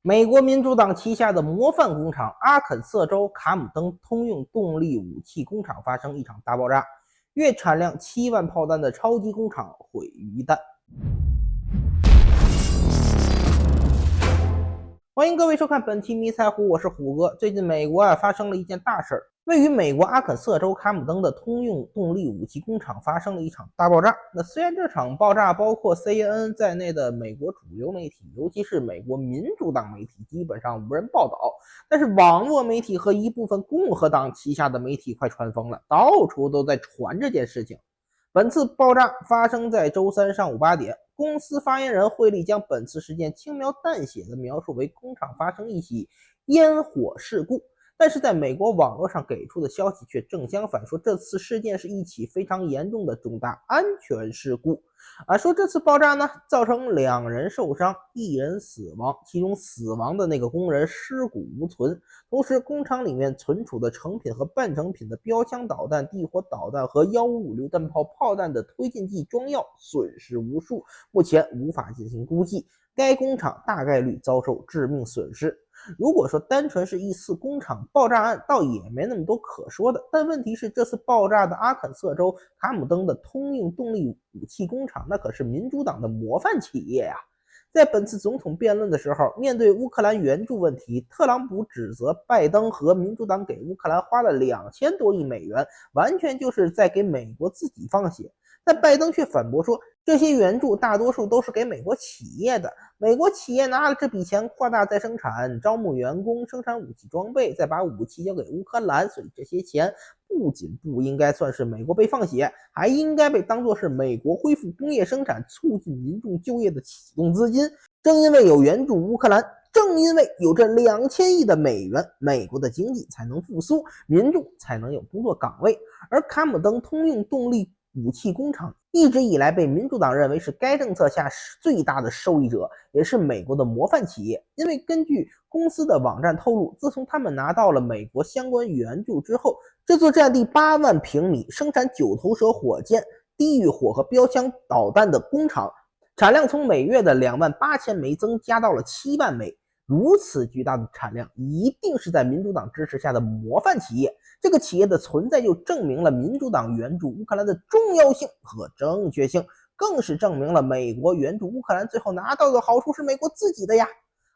美国民主党旗下的模范工厂阿肯色州卡姆登通用动力武器工厂发生一场大爆炸，月产量7万炮弹的超级工厂毁于一旦。欢迎各位收看本期迷彩虎，我是虎哥。最近美国发生了一件大事儿，位于美国阿肯色州卡姆登的通用动力武器工厂发生了一场大爆炸。那虽然这场爆炸包括 CNN 在内的美国主流媒体，尤其是美国民主党媒体基本上无人报道，但是网络媒体和一部分共和党旗下的媒体快传疯了，到处都在传这件事情。本次爆炸发生在周三上午8点，公司发言人惠利将本次事件轻描淡写地描述为工厂发生一起烟火事故，但是在美国网络上给出的消息却正相反，说这次事件是一起非常严重的重大安全事故。说这次爆炸呢，造成2人受伤，1人死亡，其中死亡的那个工人尸骨无存。同时，工厂里面存储的成品和半成品的标枪导弹、地火导弹和155榴弹炮炮弹的推进剂装药损失无数，目前无法进行估计。该工厂大概率遭受致命损失。如果说单纯是一次工厂爆炸案，倒也没那么多可说的。但问题是，这次爆炸的阿肯色州卡姆登的通用动力武器工厂，那可是民主党的模范企业呀。在本次总统辩论的时候，面对乌克兰援助问题，特朗普指责拜登和民主党给乌克兰花了2000多亿美元，完全就是在给美国自己放血。但拜登却反驳说，这些援助大多数都是给美国企业的，美国企业拿了这笔钱扩大再生产，招募员工，生产武器装备，再把武器交给乌克兰，所以这些钱不仅不应该算是美国被放血，还应该被当作是美国恢复工业生产、促进民众就业的启动资金。正因为有援助乌克兰，正因为有这2000亿的美元，美国的经济才能复苏，民众才能有工作岗位。而卡姆登通用动力武器工厂一直以来被民主党认为是该政策下最大的受益者，也是美国的模范企业。因为根据公司的网站透露，自从他们拿到了美国相关援助之后，这座占地8万平米、生产9头蛇火箭、地狱火和标枪导弹的工厂，产量从每月的28000枚增加到了7万枚。如此巨大的产量，一定是在民主党支持下的模范企业。这个企业的存在就证明了民主党援助乌克兰的重要性和正确性，更是证明了美国援助乌克兰最后拿到的好处是美国自己的呀。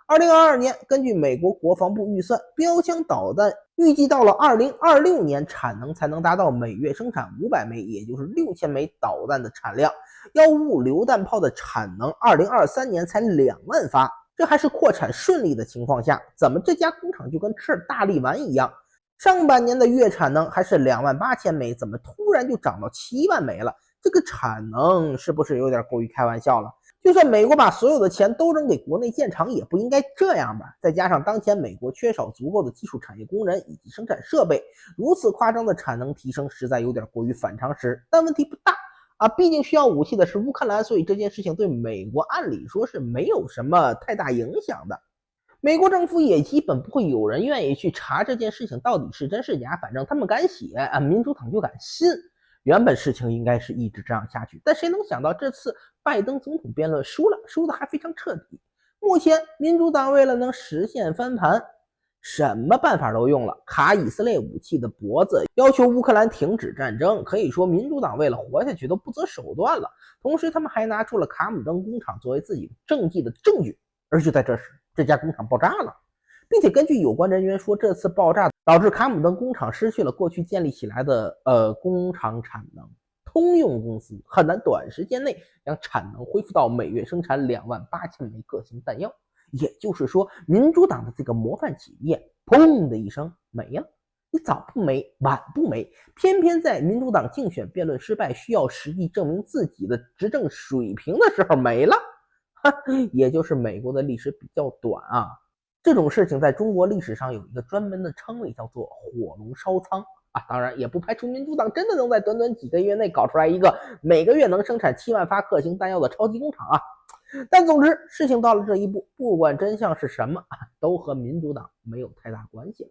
2022年，根据美国国防部预算，标枪导弹预计到了2026年产能才能达到每月生产500枚，也就是6000枚导弹的产量。155榴弹炮的产能2023年才2万发，这还是扩产顺利的情况下，怎么这家工厂就跟吃了大力丸一样？上半年的月产能还是28000枚，怎么突然就涨到7万枚了？这个产能是不是有点过于开玩笑了？就算美国把所有的钱都扔给国内建厂，也不应该这样吧？再加上当前美国缺少足够的技术产业工人以及生产设备，如此夸张的产能提升实在有点过于反常识。但问题不大毕竟需要武器的是乌克兰，所以这件事情对美国按理说是没有什么太大影响的。美国政府也基本不会有人愿意去查这件事情到底是真是假，反正他们敢写民主党就敢信。原本事情应该是一直这样下去，但谁能想到这次拜登总统辩论输了，输的还非常彻底。目前民主党为了能实现翻盘，什么办法都用了，卡以色列武器的脖子，要求乌克兰停止战争，可以说民主党为了活下去都不择手段了。同时他们还拿出了卡姆登工厂作为自己政绩的证据，而就在这时，这家工厂爆炸了，并且根据有关人员说，这次爆炸导致卡姆登工厂失去了过去建立起来的工厂产能，通用公司很难短时间内将产能恢复到每月生产28000枚各型弹药。也就是说，民主党的这个模范企业砰的一声没了，你早不没晚不没，偏偏在民主党竞选辩论失败，需要实际证明自己的执政水平的时候没了。也就是美国的历史比较短这种事情在中国历史上有一个专门的称谓，叫做火龙烧仓当然也不排除民主党真的能在短短几个月内搞出来一个每个月能生产7万发各型弹药的超级工厂但总之事情到了这一步，不管真相是什么都和民主党没有太大关系了。